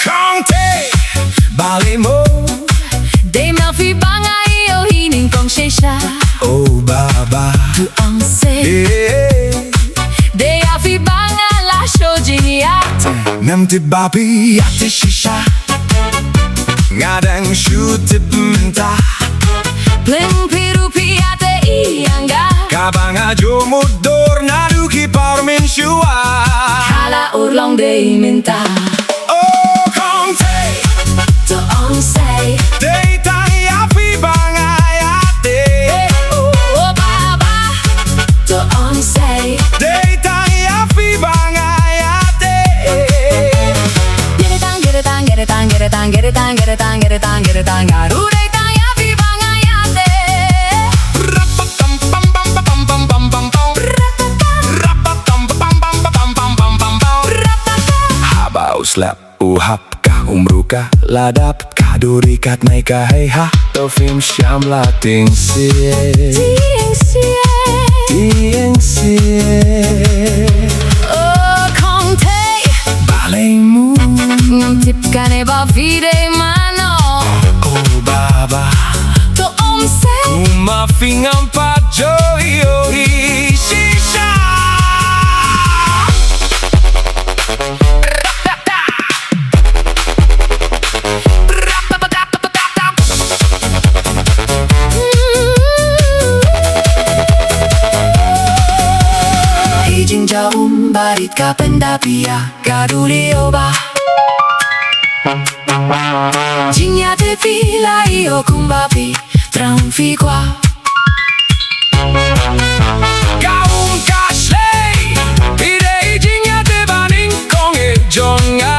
KONGTHEI Bali mo Day Melfi bangai o hining kong shisha Oh baba Tu ang say Day afi banga la shojiniat Nam ti babi ati shisha Ngadang shoot minta Pling piru piate ianga Kabanga jumudor naruki parmin shua Kala urlong day minta Oh KONGTHEI Tu ang say Day tangi api bangai ate Oh baba Tu ang say Day tangi api bangai ate Get it on, get it on, get it on, get it on, get it on, get it on, get it on, get it on, garu day tang afi bangayate Habau slap uhap ka umruka ladap ka durikat may kaheha to film syam lating sie tieng sie Oh KONGTHEI balay mo Ngantip ka ne ba vide mano oh baba To om say umafing ang pajoyori shisha Jauh barit ka pendapia kaduli oba Jinya te fila io kumbapi tramfi qua Gaung kasley pide jinya te baning kong e jonga